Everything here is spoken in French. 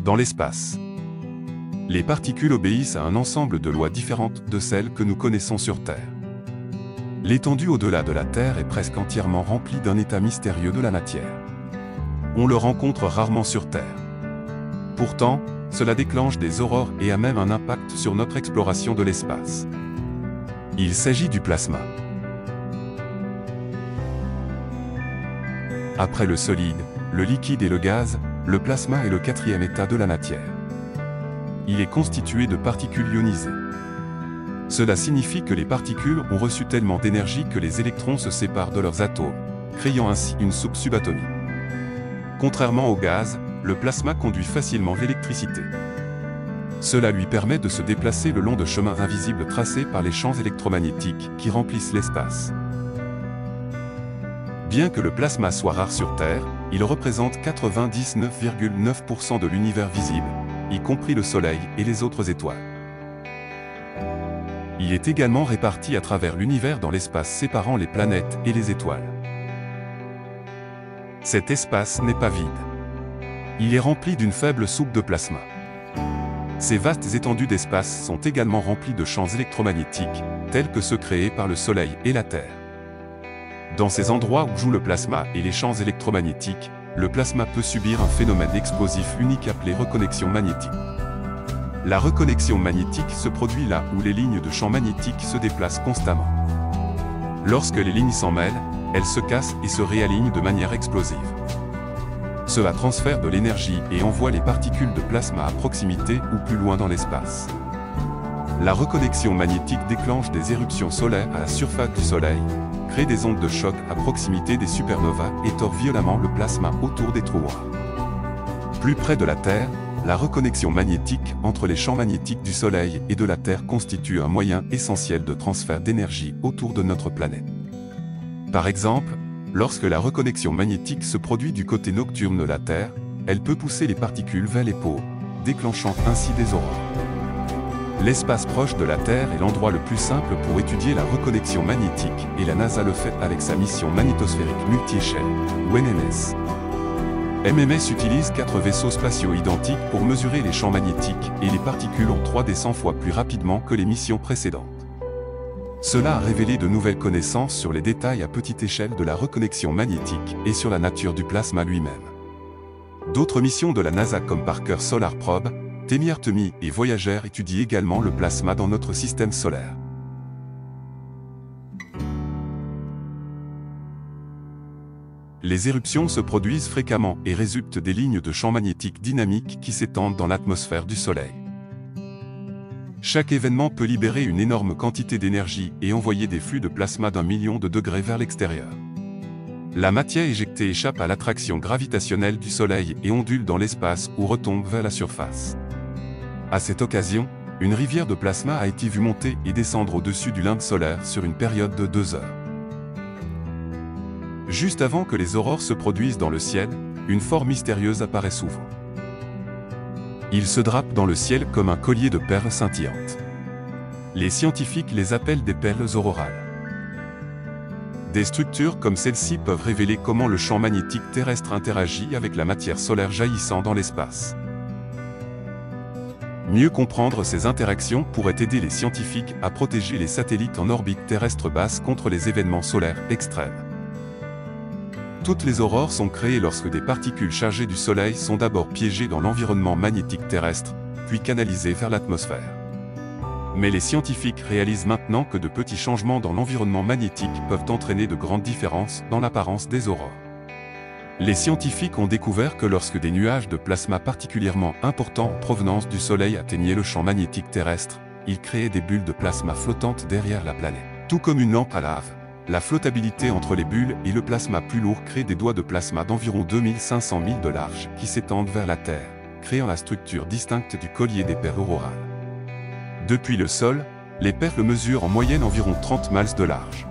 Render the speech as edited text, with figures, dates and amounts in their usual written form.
Dans l'espace, les particules obéissent à un ensemble de lois différentes de celles que nous connaissons sur Terre. L'étendue au-delà de la Terre est presque entièrement remplie d'un état mystérieux de la matière. On le rencontre rarement sur Terre. Pourtant, cela déclenche des aurores et a même un impact sur notre exploration de l'espace. Il s'agit du plasma. Après le solide, le liquide et le gaz, le plasma est le quatrième état de la matière. Il est constitué de particules ionisées. Cela signifie que les particules ont reçu tellement d'énergie que les électrons se séparent de leurs atomes, créant ainsi une soupe subatomique. Contrairement au gaz, le plasma conduit facilement l'électricité. Cela lui permet de se déplacer le long de chemins invisibles tracés par les champs électromagnétiques qui remplissent l'espace. Bien que le plasma soit rare sur Terre, il représente 99,9% de l'univers visible, y compris le Soleil et les autres étoiles. Il est également réparti à travers l'univers dans l'espace séparant les planètes et les étoiles. Cet espace n'est pas vide. Il est rempli d'une faible soupe de plasma. Ces vastes étendues d'espace sont également remplies de champs électromagnétiques, tels que ceux créés par le Soleil et la Terre. Dans ces endroits où jouent le plasma et les champs électromagnétiques, le plasma peut subir un phénomène explosif unique appelé reconnexion magnétique. La reconnexion magnétique se produit là où les lignes de champs magnétiques se déplacent constamment. Lorsque les lignes s'en mêlent, elles se cassent et se réalignent de manière explosive. Cela transfère de l'énergie et envoie les particules de plasma à proximité ou plus loin dans l'espace. La reconnexion magnétique déclenche des éruptions solaires à la surface du Soleil, crée des ondes de choc à proximité des supernovas et tord violemment le plasma autour des trous noirs. Plus près de la Terre, la reconnexion magnétique entre les champs magnétiques du Soleil et de la Terre constitue un moyen essentiel de transfert d'énergie autour de notre planète. Par exemple, lorsque la reconnexion magnétique se produit du côté nocturne de la Terre, elle peut pousser les particules vers les pôles, déclenchant ainsi des aurores. L'espace proche de la Terre est l'endroit le plus simple pour étudier la reconnexion magnétique et la NASA le fait avec sa mission magnétosphérique multi-échelle, ou MMS. MMS utilise 4 vaisseaux spatiaux identiques pour mesurer les champs magnétiques et les particules en 3D 100 fois plus rapidement que les missions précédentes. Cela a révélé de nouvelles connaissances sur les détails à petite échelle de la reconnexion magnétique et sur la nature du plasma lui-même. D'autres missions de la NASA comme Parker Solar Probe, TEMI et Voyager étudient également le plasma dans notre système solaire. Les éruptions se produisent fréquemment et résultent des lignes de champs magnétiques dynamiques qui s'étendent dans l'atmosphère du Soleil. Chaque événement peut libérer une énorme quantité d'énergie et envoyer des flux de plasma d'1 million de degrés vers l'extérieur. La matière éjectée échappe à l'attraction gravitationnelle du Soleil et ondule dans l'espace ou retombe vers la surface. À cette occasion, une rivière de plasma a été vue monter et descendre au-dessus du limbe solaire sur une période de 2 heures. Juste avant que les aurores se produisent dans le ciel, une forme mystérieuse apparaît souvent. Ils se drapent dans le ciel comme un collier de perles scintillantes. Les scientifiques les appellent des perles aurorales. Des structures comme celle-ci peuvent révéler comment le champ magnétique terrestre interagit avec la matière solaire jaillissant dans l'espace. Mieux comprendre ces interactions pourrait aider les scientifiques à protéger les satellites en orbite terrestre basse contre les événements solaires extrêmes. Toutes les aurores sont créées lorsque des particules chargées du Soleil sont d'abord piégées dans l'environnement magnétique terrestre, puis canalisées vers l'atmosphère. Mais les scientifiques réalisent maintenant que de petits changements dans l'environnement magnétique peuvent entraîner de grandes différences dans l'apparence des aurores. Les scientifiques ont découvert que lorsque des nuages de plasma particulièrement importants en provenance du Soleil atteignaient le champ magnétique terrestre, ils créaient des bulles de plasma flottantes derrière la planète. Tout comme une lampe à lave, la flottabilité entre les bulles et le plasma plus lourd crée des doigts de plasma d'environ 2500 milles de large qui s'étendent vers la Terre, créant la structure distincte du collier des perles aurorales. Depuis le sol, les perles mesurent en moyenne environ 30 miles de large.